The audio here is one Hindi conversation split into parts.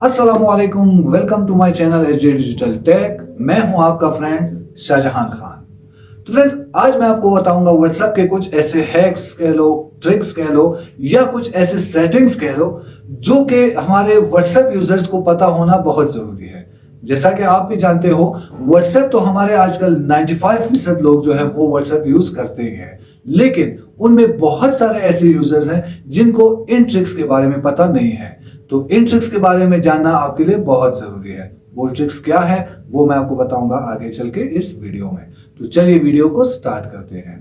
अस्सलामुअलैकुम, welcome to my channel SJ digital tech. मैं हूं आपका फ्रेंड शाहजहां खान। तो फ्रेंड्स, आज मैं आपको बताऊंगा व्हाट्सएप के कुछ ऐसे हैक्स कह लो, ट्रिक्स कह लो, या कुछ ऐसे सेटिंग्स कह लो जो कि हमारे व्हाट्सएप यूजर्स को पता होना बहुत जरूरी है। जैसा कि आप भी जानते हो, व्हाट्सएप तो हमारे आजकल 95% लोग जो है वो व्हाट्सएप यूज करते ही हैं, लेकिन उनमें बहुत सारे ऐसे यूजर्स हैं जिनको इन ट्रिक्स के बारे में पता नहीं है। तो इन ट्रिक्स के बारे में जानना आपके लिए बहुत जरूरी है। वो ट्रिक्स क्या है वो मैं आपको बताऊंगा आगे चल के इस वीडियो में। तो चलिए वीडियो को स्टार्ट करते हैं।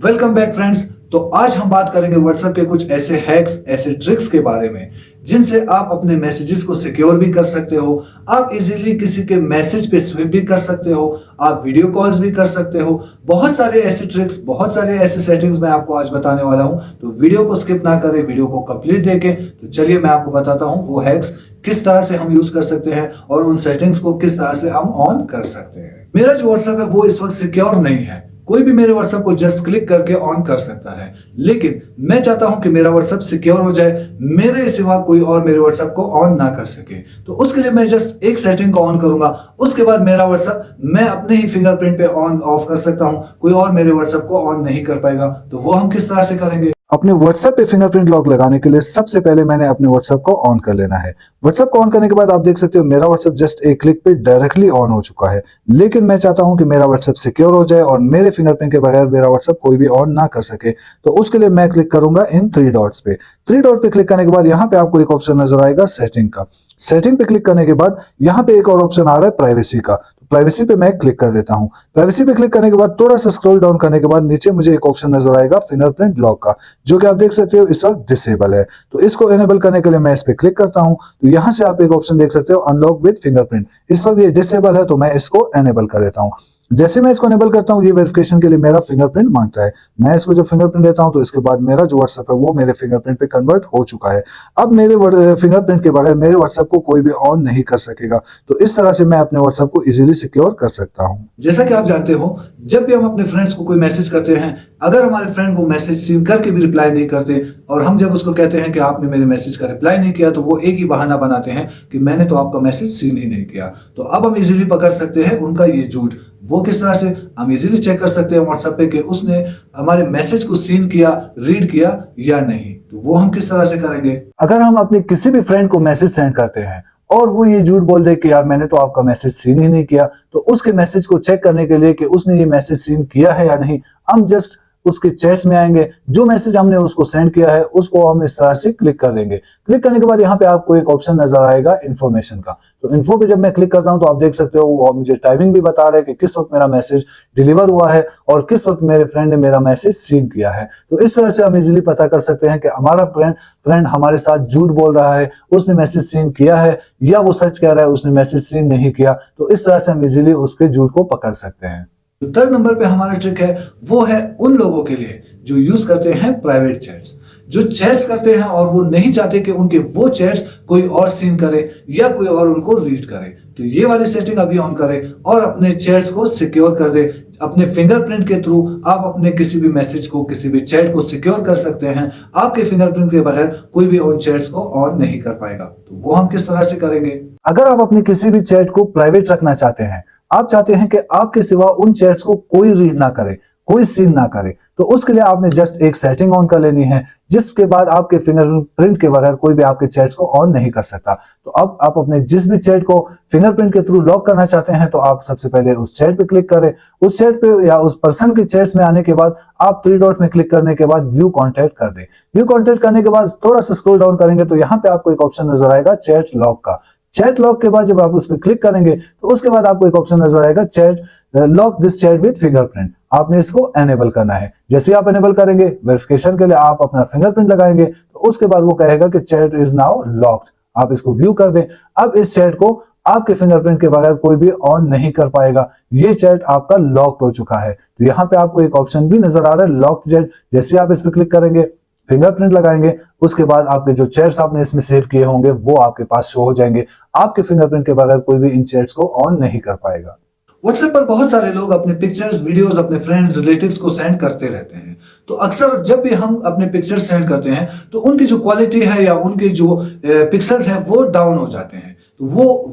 Welcome back friends. तो आज हम बात करेंगे व्हाट्सएप के कुछ ऐसे हैक्स, ऐसे ट्रिक्स के बारे में जिनसे आप अपने मैसेजेस को सिक्योर भी कर सकते हो। आप इजीली किसी के मैसेज पे स्विप भी कर सकते हो, आप वीडियो कॉल्स भी कर सकते हो। बहुत सारे ऐसे ट्रिक्स, बहुत सारे ऐसे सेटिंग्स मैं आपको आज बताने वाला हूं। तो वीडियो को स्किप ना करें, वीडियो को कंप्लीट देखें। तो चलिए मैं आपको बताता हूं वो हैक्स किस तरह से हम यूज कर सकते हैं और उन सेटिंग्स को किस तरह से हम ऑन कर सकते हैं। मेरा जो व्हाट्सएप है वो इस वक्त सिक्योर नहीं है। कोई भी मेरे व्हाट्सएप को जस्ट क्लिक करके ऑन कर सकता है, लेकिन मैं चाहता हूं कि मेरा व्हाट्सएप सिक्योर हो जाए, मेरे सिवा कोई और मेरे व्हाट्सएप को ऑन ना कर सके। तो उसके लिए मैं जस्ट एक सेटिंग को ऑन करूंगा, उसके बाद मेरा व्हाट्सएप मैं अपने ही फिंगरप्रिंट पे ऑन ऑफ कर सकता हूं। कोई और मेरे व्हाट्सएप को ऑन नहीं कर पाएगा। तो वो हम किस तरह से करेंगे? अपने व्हाट्सएप पे फिंगरप्रिंट लॉक लगाने के लिए सबसे पहले मैंने अपने व्हाट्सएप को ऑन कर लेना है। व्हाट्सएप को ऑन करने के बाद आप देख सकते हो मेरा व्हाट्सएप जस्ट एक क्लिक पे डायरेक्टली ऑन हो चुका है, लेकिन मैं चाहता हूं कि मेरा व्हाट्सएप सिक्योर हो जाए और मेरे फिंगरप्रिंट के बगैर मेरा व्हाट्सएप कोई भी ऑन ना कर सके। तो उसके लिए मैं क्लिक करूंगा इन थ्री डॉट्स पे। थ्री डॉट पे क्लिक करने के बाद यहाँ पे आपको एक ऑप्शन नजर आएगा सेटिंग का। सेटिंग पे क्लिक करने के बाद यहाँ पे एक और ऑप्शन आ रहा है प्राइवेसी का। प्राइवेसी पे मैं क्लिक कर देता हूँ। प्राइवेसी पे क्लिक करने के बाद थोड़ा सा स्क्रॉल डाउन करने के बाद नीचे मुझे एक ऑप्शन नजर आएगा फिंगरप्रिंट लॉक का, जो कि आप देख सकते हो इस वक्त डिसेबल है। तो इसको एनेबल करने के लिए मैं इस पे क्लिक करता हूँ। तो यहाँ से आप एक ऑप्शन देख सकते हो अनलॉक विद फिंगरप्रिंट। इस वक्त ये डिसेबल है तो मैं इसको एनेबल कर देता हूँ। जैसे मैं इसको एनेबल करता हूँ, ये वेरिफिकेशन के लिए मेरा फिंगरप्रिंट मांगता है। मैं इसको जो फिंगरप्रिंट देता हूँ तो इसके बाद मेरा जो व्हाट्सएप है वो मेरे फिंगरप्रिंट पे कन्वर्ट हो चुका है। अब मेरे फिंगरप्रिंट के बगैर मेरे व्हाट्सएप को कोई भी ऑन नहीं कर सकेगा। तो इस तरह से मैं अपने व्हाट्सएप को इजीली सिक्योर कर सकता हूँ। जैसा कि आप जानते हो, जब भी हम अपने फ्रेंड्स को कोई मैसेज करते हैं, अगर हमारे फ्रेंड वो मैसेज सीन करके भी रिप्लाई नहीं करते और हम जब उसको कहते हैं कि आपने मेरे मैसेज का रिप्लाई नहीं किया, तो वो एक ही बहाना बनाते हैं कि मैंने तो आपका मैसेज सीन ही नहीं किया। तो अब हम इजीली पकड़ सकते हैं उनका ये झूठ। वो किस तरह से? हम इजीली चेक कर सकते हैं व्हाट्सएप पे कि उसने हमारे मैसेज को सीन किया, रीड किया या नहीं। तो वो हम किस तरह से करेंगे? अगर हम अपने किसी भी फ्रेंड को मैसेज सेंड करते हैं और वो ये झूठ बोल दे कि यार मैंने तो आपका मैसेज सीन ही नहीं किया, तो उसके मैसेज को चेक करने के लिए कि उसने ये मैसेज सीन किया है या नहीं, हम जस्ट उसके चैट्स में आएंगे, जो मैसेज हमने उसको सेंड किया है उसको हम इस तरह से क्लिक कर देंगे। क्लिक करने के बाद यहाँ पे आपको एक ऑप्शन नजर आएगा इन्फॉर्मेशन का। तो इन्फो पे जब मैं क्लिक करता हूँ तो आप देख सकते हो वो मुझे टाइमिंग भी बता रहा है कि किस वक्त मेरा मैसेज डिलीवर हुआ है और किस वक्त मेरे फ्रेंड ने मेरा मैसेज सीन किया है। तो इस तरह से हम इजीली पता कर सकते हैं कि हमारा फ्रेंड हमारे साथ झूठ बोल रहा है, उसने मैसेज सीन किया है, या वो सच कह रहा है उसने मैसेज सीन नहीं किया। तो इस तरह से हम इजीली उसके झूठ को पकड़ सकते हैं। थर्ड नंबर पे हमारा ट्रिक है वो है उन लोगों के लिए जो यूज करते हैं प्राइवेट चैट्स, जो चैट्स करते हैं और वो नहीं चाहते कि उनके वो चैट्स कोई और सीन करे या कोई और उनको रीड करे। तो ये वाली सेटिंग अभी ऑन करें और अपने चैट्स को सिक्योर कर दे। अपने फिंगरप्रिंट के थ्रू आप अपने किसी भी मैसेज को, किसी भी चैट को सिक्योर कर सकते हैं। आपके फिंगरप्रिंट के बगैर कोई भी उन चैट्स को ऑन नहीं कर पाएगा। तो वो हम किस तरह से करेंगे? अगर आप अपने किसी भी चैट को प्राइवेट रखना चाहते हैं, आप चाहते हैं कि आपके सिवा उन चैट्स को कोई रीड ना करे, कोई सीन ना करे, तो उसके लिए आपने जस्ट एक सेटिंग ऑन कर लेनी है, जिसके बाद आपके फिंगरप्रिंट के बगैर कोई भी आपके चैट्स को ऑन नहीं कर सकता। तो अब आप अपने जिस भी चैट को फिंगरप्रिंट के थ्रू लॉक करना चाहते हैं, तो आप सबसे पहले उस चैट पे क्लिक करें। उस चैट पे या उस पर्सन के चैट्स में आने के बाद आप थ्री डॉट में क्लिक करने के बाद व्यू कॉन्टैक्ट कर दें। व्यू कॉन्टैक्ट करने के बाद थोड़ा सा स्क्रॉल डाउन करेंगे तो यहाँ पे आपको एक ऑप्शन नजर आएगा चैट लॉक का। चैट लॉक के बाद जब आप उस पर क्लिक करेंगे तो उसके बाद आपको एक ऑप्शन नजर आएगा chat lock this chat with fingerprint. आपने इसको एनेबल करना है। जैसे आप एनेबल करेंगे, वेरिफिकेशन के लिए आप अपना फिंगरप्रिंट लगाएंगे, तो उसके बाद वो कहेगा कि चैट इज नाउ लॉक्ड। आप इसको व्यू कर दें। अब इस चैट को आपके फिंगरप्रिंट के बगैर कोई भी ऑन नहीं कर पाएगा। ये चैट आपका लॉक हो चुका है। तो यहाँ पे आपको एक ऑप्शन भी नजर आ रहा है लॉक चैट। जैसे आप इस पर क्लिक करेंगे, फिंगरप्रिंट लगाएंगे, उसके बाद आपके जो चैट्स आपने इसमें सेव किए होंगे वो आपके पास शो हो जाएंगे। आपके फिंगरप्रिंट के बगैर कोई भी इन चैट्स को ऑन नहीं कर पाएगा। व्हाट्सएप पर बहुत सारे लोग अपने पिक्चर्स, वीडियोस अपने फ्रेंड्स, रिलेटिव्स को सेंड करते रहते हैं। तो अक्सर जब भी हम अपने पिक्चर्स सेंड करते हैं तो उनकी जो क्वालिटी है या उनके जो पिक्सल्स हैं वो डाउन हो जाते हैं। तो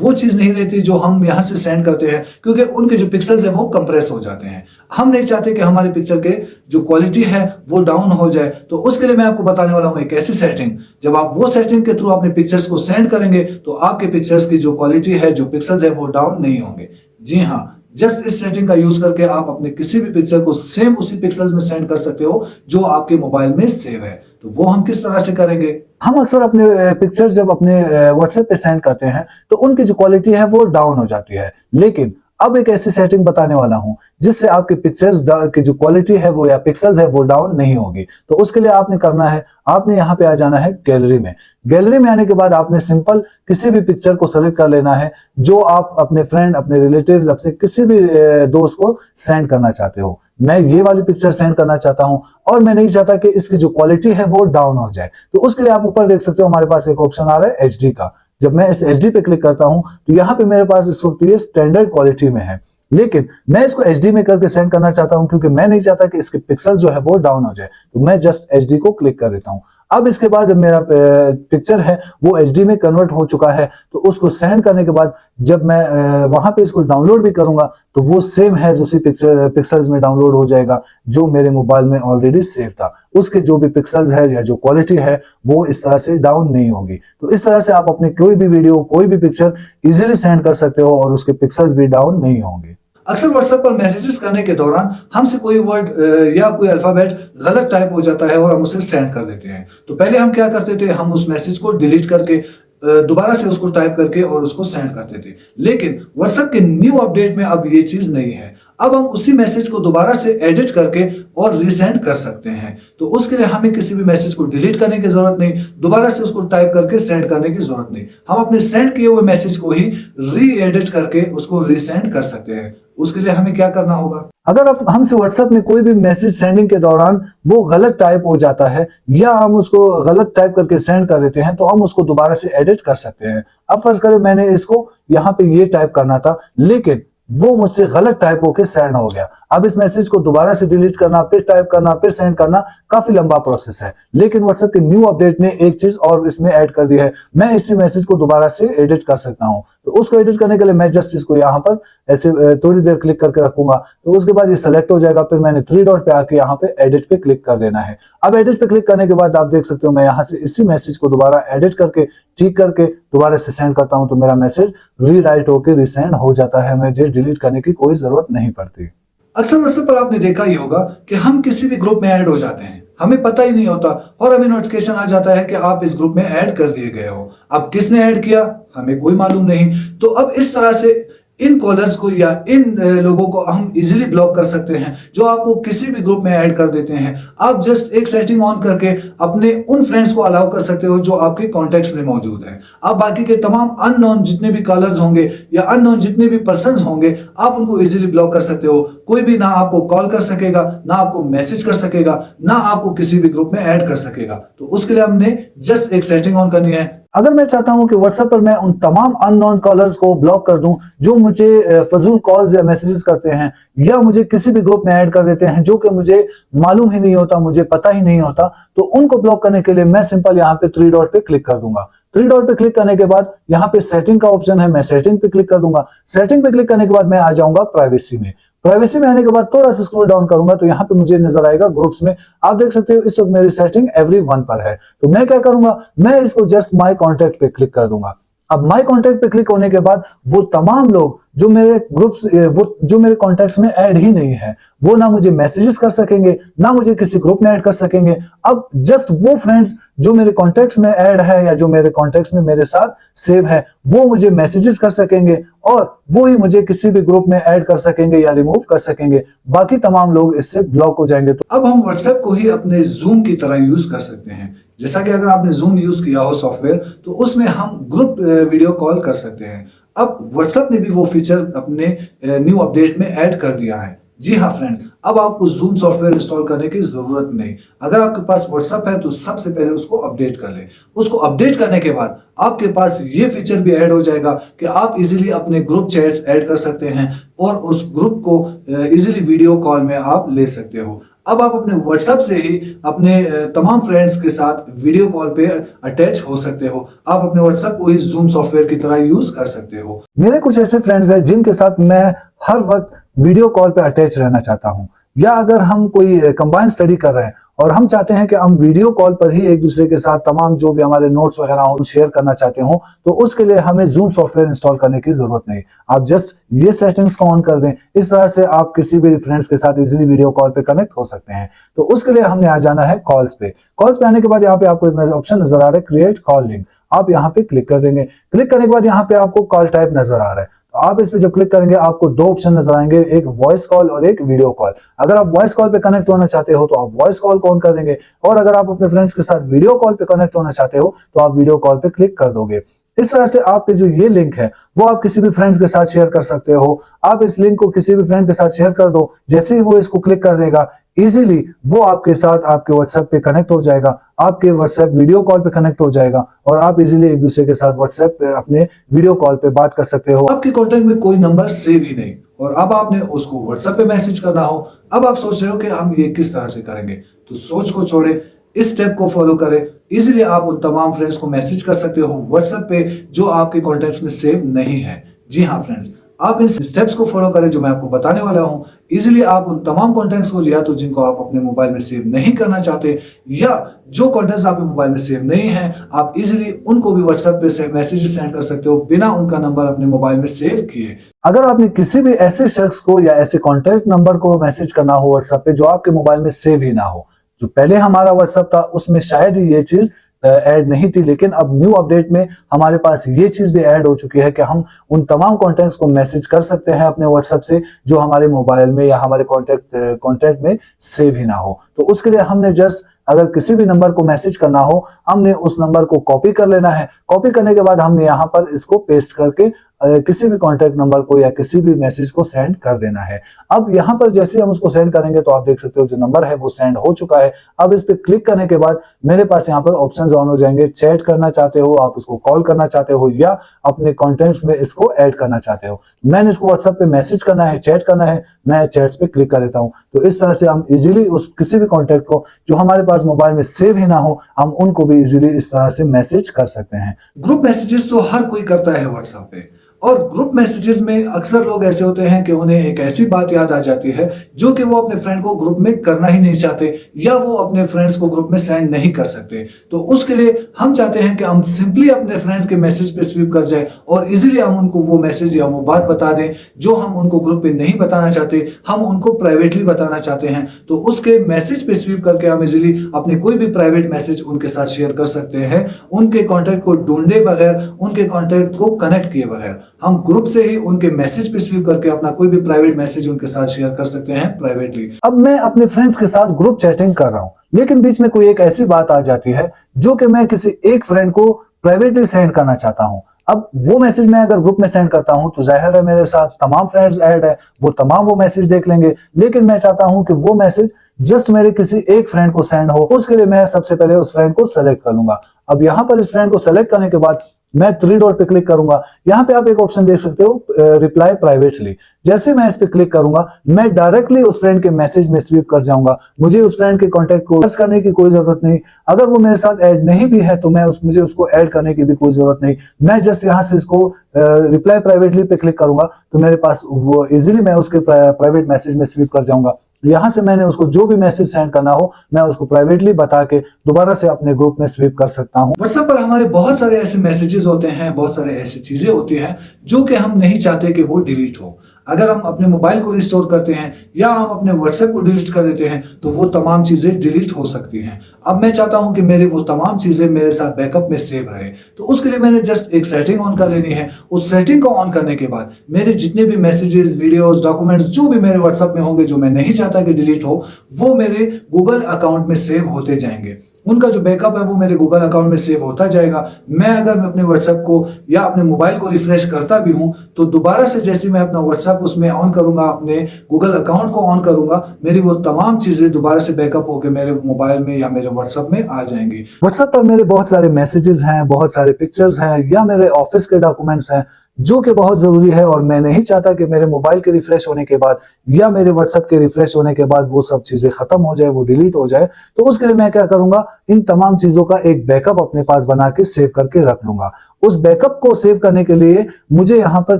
वो चीज नहीं रहती जो हम यहाँ से सेंड करते हैं, क्योंकि उनके जो पिक्सल्स है वो कंप्रेस हो जाते हैं। हम नहीं चाहते कि हमारे पिक्चर के जो क्वालिटी है वो डाउन हो जाए। तो उसके लिए मैं आपको बताने वाला हूँ एक ऐसी सेटिंग, जब आप वो सेटिंग के थ्रू अपने पिक्चर्स को सेंड करेंगे तो आपके पिक्चर्स की जो क्वालिटी है, जो पिक्सल्स है, वो डाउन नहीं होंगे। जी हाँ, जस्ट इस सेटिंग का यूज करके आप अपने किसी भी पिक्चर को सेम उसी पिक्सल्स में सेंड कर सकते हो जो आपके मोबाइल में सेव है। तो वो हम किस तरह से करेंगे? हम अक्सर अपने पिक्चर्स जब अपने व्हाट्सएप पे सेंड करते हैं तो उनकी जो क्वालिटी है वो डाउन हो जाती है, लेकिन अब एक ऐसी सेटिंग बताने वाला हूं जिससे आपके पिक्चर्स की जो क्वालिटी है वो या पिक्सल्स है वो डाउन नहीं होगी। तो उसके लिए आपने करना है, आपने यहाँ पे आ जाना है गैलरी में। गैलरी में आने के बाद आपने सिंपल किसी भी पिक्चर को सेलेक्ट कर लेना है जो आप अपने फ्रेंड, अपने रिलेटिव्स, अपने किसी भी दोस्त को सेंड करना चाहते हो। मैं ये वाली पिक्चर सेंड करना चाहता हूं और मैं नहीं चाहता कि इसकी जो क्वालिटी है वो डाउन हो जाए। तो उसके लिए आप ऊपर देख सकते हो हमारे पास एक ऑप्शन आ रहा है एचडी का। जब मैं इस एचडी पे क्लिक करता हूं तो यहाँ पे मेरे पास इस वक्त ये स्टैंडर्ड क्वालिटी में है, लेकिन मैं इसको एचडी में करके सेंड करना चाहता हूं क्योंकि मैं नहीं चाहता कि इसके पिक्सल जो है वो डाउन हो जाए। तो मैं जस्ट एचडी को क्लिक कर देता हूं। अब इसके बाद जब मेरा पिक्चर है वो एचडी में कन्वर्ट हो चुका है तो उसको सेंड करने के बाद जब मैं वहां पे इसको डाउनलोड भी करूंगा तो वो सेम है उसी पिक्सल्स में डाउनलोड हो जाएगा जो मेरे मोबाइल में ऑलरेडी सेव था। उसके जो भी पिक्सल्स है या जो क्वालिटी है वो इस तरह से डाउन नहीं होगी। तो इस तरह से आप अपने कोई भी वीडियो, कोई भी पिक्चर इजीली सेंड कर सकते हो और उसके पिक्सल्स भी डाउन नहीं होंगे। अक्सर व्हाट्सएप पर मैसेजेस करने के दौरान हमसे कोई वर्ड या कोई अल्फाबेट गलत टाइप हो जाता है और हम उसे सेंड कर देते हैं। तो पहले हम क्या करते थे, हम उस मैसेज को डिलीट करके दोबारा से उसको टाइप करके और उसको सेंड करते थे। लेकिन व्हाट्सएप के न्यू अपडेट में अब ये चीज नहीं है। अब हम उसी मैसेज को दोबारा से एडिट करके और रीसेंड कर सकते हैं। तो उसके लिए हमें किसी भी मैसेज को डिलीट करने की जरूरत नहीं, दोबारा से उसको टाइप करके सेंड करने की जरूरत नहीं। हम अपने सेंड किए हुए मैसेज को ही री एडिट करके उसको रीसेंड कर सकते हैं। उसके लिए हमें क्या करना होगा, अगर आप हमसे व्हाट्सएप में कोई भी मैसेज सेंडिंग के दौरान वो गलत टाइप हो जाता है या हम उसको गलत टाइप करके सेंड कर देते हैं तो हम उसको दोबारा से एडिट कर सकते हैं। अब फर्ज करें मैंने इसको यहाँ पे ये टाइप करना था लेकिन वो मुझसे गलत टाइप होके सेंड हो गया। अब इस मैसेज को दोबारा से डिलीट करना, फिर टाइप करना, फिर सेंड करना काफी लंबा प्रोसेस है। लेकिन व्हाट्सएप के न्यू अपडेट ने एक चीज और इसमें ऐड कर दी है, मैं इसी मैसेज को दोबारा से एडिट कर सकता हूं। तो उसको एडिट करने के लिए मैं जस्ट इसको यहाँ पर ऐसे थोड़ी देर क्लिक करके रखूंगा तो उसके बाद ये सेलेक्ट हो जाएगा। फिर मैंने थ्री डॉट पे आके यहाँ पे एडिट पे क्लिक कर देना है। अब एडिट पे क्लिक करने के बाद आप देख सकते हो मैं यहाँ से इसी मैसेज को दोबारा एडिट करके ठीक करके दोबारा से सेंड करता हूं तो मेरा मैसेज रीराइट होकर रिसेंड हो जाता है। मुझे डिलीट करने की कोई जरूरत नहीं पड़ती। अक्सर व्हाट्सएप पर आपने देखा ही होगा कि हम किसी भी ग्रुप में ऐड हो जाते हैं, हमें पता ही नहीं होता और हमें नोटिफिकेशन आ जाता है कि आप इस ग्रुप में ऐड कर दिए गए हो। अब किसने ऐड किया हमें कोई मालूम नहीं। तो अब इस तरह से इन कॉलर्स को या इन लोगों को हम इजीली ब्लॉक कर सकते हैं जो आपको किसी भी ग्रुप में ऐड कर देते हैं। आप जस्ट एक सेटिंग ऑन करके अपने उन फ्रेंड्स को अलाउ कर सकते हो जो आपके कॉन्टेक्ट्स में मौजूद है। आप बाकी के तमाम अननोन जितने भी कॉलर्स होंगे या अननोन जितने भी पर्संस होंगे आप उनको इजीली ब्लॉक कर सकते हो। कोई भी ना आपको कॉल कर सकेगा, ना आपको मैसेज कर सकेगा, ना आपको किसी भी ग्रुप में ऐड कर सकेगा। तो उसके लिए हमने जस्ट एक सेटिंग ऑन करनी है। अगर मैं चाहता हूं कि व्हाट्सएप पर मैं उन तमाम अननोन कॉलर्स को ब्लॉक कर दूं जो मुझे फजूल कॉल्स या मैसेजेस करते हैं या मुझे किसी भी ग्रुप में ऐड कर देते हैं जो कि मुझे मालूम ही नहीं होता, मुझे पता ही नहीं होता, तो उनको ब्लॉक करने के लिए मैं सिंपल यहाँ पे थ्री डॉट पे क्लिक कर दूंगा। थ्री डॉट पे क्लिक करने के बाद यहाँ पे सेटिंग का ऑप्शन है, मैं सेटिंग पे क्लिक कर दूंगा। सेटिंग पे क्लिक करने के बाद मैं आ जाऊंगा प्राइवेसी में। प्राइवेसी में आने के बाद थोड़ा सा स्क्रॉल डाउन करूंगा तो यहाँ पे मुझे नजर आएगा ग्रुप्स में। आप देख सकते हो इस वक्त मेरी सेटिंग एवरीवन पर है। तो मैं क्या करूंगा, मैं इसको जस्ट माय कॉन्टैक्ट पे क्लिक कर दूंगा। अब माय कॉन्टैक्ट पे क्लिक होने के बाद वो तमाम लोग जो मेरे ग्रुप्स वो जो मेरे कॉन्टैक्ट्स में ऐड ही नहीं है वो ना मुझे मैसेजेस कर सकेंगे ना मुझे किसी ग्रुप में ऐड कर सकेंगे। अब जस्ट वो फ्रेंड्स जो मेरे कॉन्टैक्ट्स में ऐड है या जो मेरे कॉन्टैक्ट्स में मेरे साथ सेव है वो मुझे मैसेजेस कर सकेंगे और वो ही मुझे किसी भी ग्रुप में ऐड कर सकेंगे या रिमूव कर सकेंगे। बाकी तमाम लोग इससे ब्लॉक हो जाएंगे। तो अब हम व्हाट्सएप को ही अपने जूम की तरह यूज कर सकते हैं। जैसा कि अगर आपने जूम यूज किया हो सॉफ्टवेयर तो उसमें हम ग्रुप वीडियो कॉल कर सकते हैं। अब व्हाट्सएप ने भी वो फीचर अपने न्यू अपडेट में ऐड कर दिया है। जी हाँ फ्रेंड, अब आपको जूम सॉफ्टवेयर इंस्टॉल करने की जरूरत नहीं। अगर आपके पास व्हाट्सएप है तो सबसे पहले उसको अपडेट कर लें। उसको अपडेट करने के बाद आपके पास ये फीचर भी ऐड हो जाएगा कि आप इजीली अपने ग्रुप चैट्स ऐड कर सकते हैं और उस ग्रुप को इजीली वीडियो कॉल में आप ले सकते हो। अब आप अपने व्हाट्सएप से ही अपने तमाम फ्रेंड्स के साथ वीडियो कॉल पे अटैच हो सकते हो। आप अपने व्हाट्सएप को ही जूम सॉफ्टवेयर की तरह यूज कर सकते हो। मेरे कुछ ऐसे फ्रेंड्स हैं जिनके साथ मैं हर वक्त वीडियो कॉल पे अटैच रहना चाहता हूं, या अगर हम कोई कंबाइंड स्टडी कर रहे हैं और हम चाहते हैं कि हम वीडियो कॉल पर ही एक दूसरे के साथ तमाम जो भी हमारे नोट्स वगैरह हो शेयर करना चाहते हो, तो उसके लिए हमें जूम सॉफ्टवेयर इंस्टॉल करने की जरूरत नहीं। आप जस्ट ये सेटिंग्स को ऑन कर दें, इस तरह से आप किसी भी फ्रेंड्स के साथ इजीली वीडियो कॉल पे कनेक्ट हो सकते हैं। तो उसके लिए हमने आ जाना है कॉल्स पे। कॉल्स पे आने के बाद यहाँ पे आपको एक ऑप्शन नजर आ रहा है क्रिएट कॉल लिंक। आप यहाँ पे क्लिक कर देंगे। क्लिक करने के बाद यहाँ पे आपको कॉल टाइप नजर आ रहा है, तो आप इस पे जब क्लिक करेंगे आपको दो ऑप्शन नजर आएंगे, एक वॉइस कॉल और एक वीडियो कॉल। अगर आप वॉइस कॉल पे कनेक्ट होना चाहते हो तो आप वॉइस कॉल को ऑन कर देंगे, और अगर आप अपने फ्रेंड्स के साथ वीडियो कॉल पे कनेक्ट होना चाहते हो तो आप वीडियो कॉल पे क्लिक कर दोगे। इस तरह से आपके जो ये लिंक है वो आप किसी भी फ्रेंड्स के साथ शेयर कर सकते हो। आप इस लिंक को किसी भी फ्रेंड के साथ शेयर कर दो, जैसे ही वो इसको क्लिक कर देगा इजीली वो आपके साथ आपके व्हाट्सएप पे कनेक्ट हो जाएगा, आपके व्हाट्सएप वीडियो कॉल पे कनेक्ट हो जाएगा, और आप इजीली एक दूसरे के साथ व्हाट्सएप पे अपने वीडियो कॉल पे बात कर सकते हो। आपके कॉन्टेक्ट में कोई नंबर सेव ही नहीं, और अब आपने उसको व्हाट्सएप पे मैसेज करना हो। अब आप सोच रहे हो कि हम ये किस तरह से करेंगे, तो सोच को छोड़े, इस स्टेप को फॉलो करें। इजीली आप उन तमाम फ्रेंड्स को मैसेज कर सकते हो व्हाट्सएप पे जो आपके कॉन्टेक्ट्स में सेव नहीं है। जी हाँ फ्रेंड्स, आप इन स्टेप्स को फॉलो करें जो मैं आपको बताने वाला हूं। इजीली आप उन तमाम कॉन्टेक्ट्स को, या तो जिनको आप अपने मोबाइल में सेव नहीं करना चाहते, या जो कॉन्टेक्ट्स आपके मोबाइल में सेव नहीं है, आप इजीली उनको भी व्हाट्सएप पे मैसेज सेंड कर सकते हो बिना उनका नंबर अपने मोबाइल में सेव किए। अगर आपने किसी भी ऐसे शख्स को या ऐसे कॉन्टेक्ट नंबर को मैसेज करना हो व्हाट्सएप पे जो आपके मोबाइल में सेव ही ना हो, जो पहले हमारा व्हाट्सएप था उसमें शायद ही ये चीज ऐड नहीं थी, लेकिन अब न्यू अपडेट में हमारे पास ये चीज भी ऐड हो चुकी है कि हम उन तमाम कॉन्टेक्ट्स को मैसेज कर सकते हैं अपने व्हाट्सएप से जो हमारे मोबाइल में या हमारे कॉन्टेक्ट में सेव ही ना हो। तो उसके लिए हमने जस्ट, अगर किसी भी नंबर को मैसेज करना हो, हमने उस नंबर को कॉपी कर लेना है। कॉपी करने के बाद हमने यहाँ पर इसको पेस्ट करके किसी भी कॉन्टेक्ट नंबर को या किसी भी मैसेज को सेंड कर देना है। अब यहाँ पर जैसे हम उसको सेंड करेंगे तो आप देख सकते हो जो नंबर है वो सेंड हो चुका है। अब इस पे क्लिक करने के बाद मेरे पास यहाँ पर ऑप्शंस ऑन हो जाएंगे। चैट करना चाहते हो, आप उसको कॉल करना चाहते हो, या अपने कॉन्टेक्ट्स में इसको ऐड करना चाहते हो। मैंने इसको व्हाट्सएप पे मैसेज करना है, चैट करना है, मैं चैट्स पे क्लिक कर देता हूँ। तो इस तरह से हम इजीली उस किसी भी कॉन्टेक्ट को जो हमारे पास मोबाइल में सेव ही ना हो, हम उनको भी इजीली इस तरह से मैसेज कर सकते हैं। ग्रुप मैसेजेस तो हर कोई करता है व्हाट्सएप पे, और ग्रुप मैसेजेस में अक्सर लोग ऐसे होते हैं कि उन्हें एक ऐसी बात याद आ जाती है जो कि वो अपने फ्रेंड को ग्रुप में करना ही नहीं चाहते, या वो अपने फ्रेंड्स को ग्रुप में सेंड नहीं कर सकते। तो उसके लिए हम चाहते हैं कि हम सिंपली अपने फ्रेंड्स के मैसेज पे स्वीप कर जाए और इजीली हम उनको वो मैसेज या वो बात बता दें जो हम उनको ग्रुप पे नहीं बताना चाहते, हम उनको प्राइवेटली बताना चाहते हैं। तो उसके मैसेज पे स्वीप करके हम इजीली अपने कोई भी प्राइवेट मैसेज उनके साथ शेयर कर सकते हैं, उनके कॉन्टेक्ट को ढूंढे बगैर, उनके कॉन्टेक्ट को कनेक्ट किए बगैर। हम ग्रुप से ही उनके मैसेज पे स्वीप करके अपना कोई भी प्राइवेट मैसेज उनके साथ शेयर कर सकते हैं प्राइवेटली। अब मैं अपने फ्रेंड्स के साथ ग्रुप चैटिंग कर रहा हूं, लेकिन बीच में कोई एक ऐसी बात आ जाती है जो कि मैं किसी एक फ्रेंड को प्राइवेटली सेंड करना चाहता हूं। अब वो मैसेज मैं अगर ग्रुप में सेंड करता हूं तो जाहिर है मेरे साथ तमाम फ्रेंड्स ऐड है, वो तमाम वो मैसेज देख लेंगे, लेकिन मैं चाहता हूं कि वो मैसेज जस्ट मेरे किसी एक फ्रेंड को सेंड हो। उसके लिए मैं सबसे पहले उस फ्रेंड को सेलेक्ट कर लूंगा। अब यहाँ पर इस फ्रेंड को सेलेक्ट करने के बाद मैं थ्री डॉट पे क्लिक करूंगा। यहाँ पे आप एक ऑप्शन देख सकते हो रिप्लाई प्राइवेटली। जैसे मैं इस पे क्लिक करूंगा मैं डायरेक्टली उस फ्रेंड के मैसेज में स्वीप कर जाऊंगा। मुझे उस फ्रेंड के कॉन्टेक्ट को सर्च करने की कोई जरूरत नहीं। अगर वो मेरे साथ ऐड नहीं भी है तो मुझे उसको ऐड करने की भी कोई जरूरत नहीं। मैं जस्ट यहाँ से इसको रिप्लाई प्राइवेटली पे क्लिक करूंगा तो मेरे पास वो इजीली मैं उसके प्राइवेट मैसेज में स्वीप कर जाऊंगा। यहां से मैंने उसको जो भी मैसेज सेंड करना हो मैं उसको प्राइवेटली बता के दोबारा से अपने ग्रुप में स्वीप कर सकता हूं। व्हाट्सएप पर हमारे बहुत सारे ऐसे मैसेजेस होते हैं, बहुत सारे ऐसी चीजें होती हैं जो कि हम नहीं चाहते कि वो डिलीट हो। अगर हम अपने मोबाइल को रिस्टोर करते हैं या हम अपने व्हाट्सएप को डिलीट कर देते हैं तो वो तमाम चीजें डिलीट हो सकती हैं। अब मैं चाहता हूं कि मेरी वो तमाम चीजें मेरे साथ बैकअप में सेव रहे, तो उसके लिए मैंने जस्ट एक सेटिंग ऑन कर लेनी है। उस सेटिंग को ऑन करने के बाद मेरे जितने भी मैसेजेस, वीडियोस, डॉक्यूमेंट्स जो भी मेरे व्हाट्सएप में होंगे जो मैं नहीं चाहता कि डिलीट हो, वो मेरे गूगल अकाउंट में सेव होते जाएंगे। उनका जो बैकअप है वो मेरे गूगल अकाउंट में सेव होता जाएगा। मैं अगर अपने व्हाट्सएप को या अपने मोबाइल को रिफ्रेश करता भी हूं तो दोबारा से जैसे मैं अपना व्हाट्सएप उसमें ऑन करूंगा, अपने गूगल अकाउंट को ऑन करूंगा, मेरी वो तमाम चीजें दोबारा से बैकअप होकर मेरे मोबाइल में या मेरे व्हाट्सएप में आ जाएंगी। व्हाट्सएप पर मेरे बहुत सारे मैसेजेस हैं, बहुत सारे पिक्चर्स हैं, या मेरे ऑफिस के डॉक्यूमेंट्स हैं, जो कि बहुत जरूरी है। और मैं नहीं चाहता कि मेरे मोबाइल के रिफ्रेश होने के बाद या मेरे व्हाट्सएप के रिफ्रेश होने के बाद वो सब चीजें खत्म हो जाए, वो डिलीट हो जाए। तो उसके लिए मैं क्या करूंगा, इन तमाम चीजों का एक बैकअप अपने पास बना के सेव करके रख लूंगा। उस बैकअप को सेव करने के लिए मुझे यहाँ पर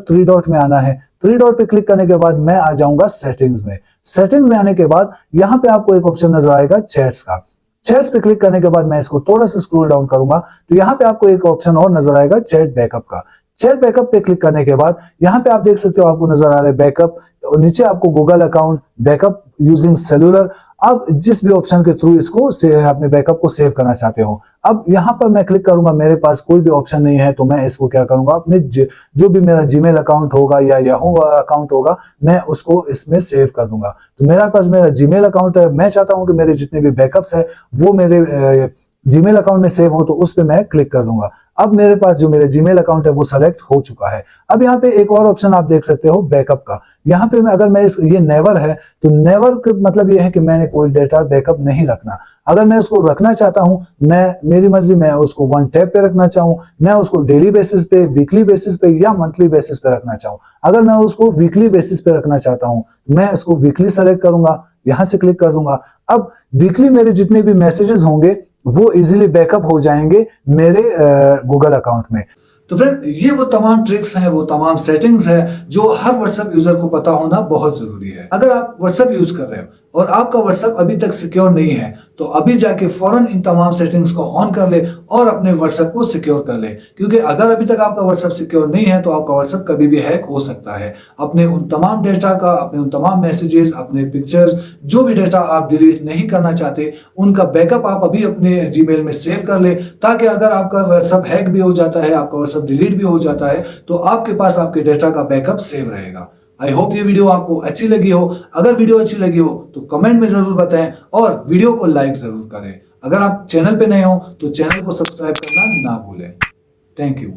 थ्री डॉट में आना है। थ्री डॉट पे क्लिक करने के बाद मैं आ जाऊंगा सेटिंग्स में। सेटिंग्स में आने के बाद यहाँ पे आपको एक ऑप्शन नजर आएगा चैट्स का। चैट्स पे क्लिक करने के बाद मैं इसको थोड़ा सा स्क्रॉल डाउन करूंगा तो यहाँ पे आपको एक ऑप्शन और नजर आएगा चैट बैकअप का। चैट बैकअप पे क्लिक करने के बाद यहाँ पे आप देख सकते हो, आपको नजर आ रहा है बैकअप, और नीचे आपको Google account, backup using cellular. आप जिस भी ऑप्शन के थ्रू इसको अपने बैकअप को सेव करना चाहते हो। अब यहाँ पर मैं क्लिक करूंगा, मेरे पास कोई भी ऑप्शन नहीं है तो मैं इसको क्या करूंगा, अपने जो भी मेरा जीमेल अकाउंट होगा या याहू अकाउंट होगा, मैं उसको इसमें सेव कर दूंगा। तो मेरे पास मेरा जीमेल अकाउंट है, मैं चाहता हूं कि मेरे जितने भी बैकअप्स है वो मेरे जीमेल अकाउंट में सेव हो, तो उस पे मैं क्लिक कर दूंगा। अब मेरे पास जो मेरे जीमेल अकाउंट है वो सेलेक्ट हो चुका है। अब यहाँ पे एक और ऑप्शन आप देख सकते हो बैकअप का। यहाँ पे अगर मैं ये नेवर है तो नेवर का मतलब ये है कि मैंने कोई डेटा बैकअप नहीं रखना। अगर मैं उसको रखना चाहता हूं, मैं मेरी मर्जी, मैं उसको वन टैप पे रखना चाहूं, मैं उसको डेली बेसिस पे, वीकली बेसिस पे या मंथली बेसिस पे रखना चाहूं। अगर मैं उसको वीकली बेसिस पे रखना चाहता हूं, मैं उसको वीकली सेलेक्ट करूंगा, यहां से क्लिक कर दूंगा। अब वीकली मेरे जितने भी मैसेजेस होंगे वो इजीली बैकअप हो जाएंगे मेरे गूगल अकाउंट में। तो फ्रेंड, ये वो तमाम ट्रिक्स हैं, वो तमाम सेटिंग्स हैं जो हर व्हाट्सएप यूजर को पता होना बहुत जरूरी है। अगर आप व्हाट्सएप यूज कर रहे हो और आपका व्हाट्सएप अभी तक सिक्योर नहीं है तो अभी जाके फौरन इन तमाम सेटिंग्स को ऑन कर ले और अपने व्हाट्सएप को सिक्योर कर ले, क्योंकि अगर अभी तक आपका व्हाट्सएप सिक्योर नहीं है तो आपका व्हाट्सएप कभी भी हैक हो सकता है। अपने उन तमाम डेटा का, अपने उन तमाम मैसेजेस, अपने पिक्चर्स, जो भी डेटा आप डिलीट नहीं करना चाहते, उनका बैकअप आप अभी अपने जीमेल में सेव कर ले, ताकि अगर आपका व्हाट्सएप हैक भी हो जाता है, आपका व्हाट्सएप डिलीट भी हो जाता है, तो आपके पास आपके डेटा का बैकअप सेव रहेगा। आई होप ये वीडियो आपको अच्छी लगी हो। अगर वीडियो अच्छी लगी हो तो कमेंट में जरूर बताएं और वीडियो को लाइक जरूर करें। अगर आप चैनल पे नए हो तो चैनल को सब्सक्राइब करना ना भूलें। Thank you.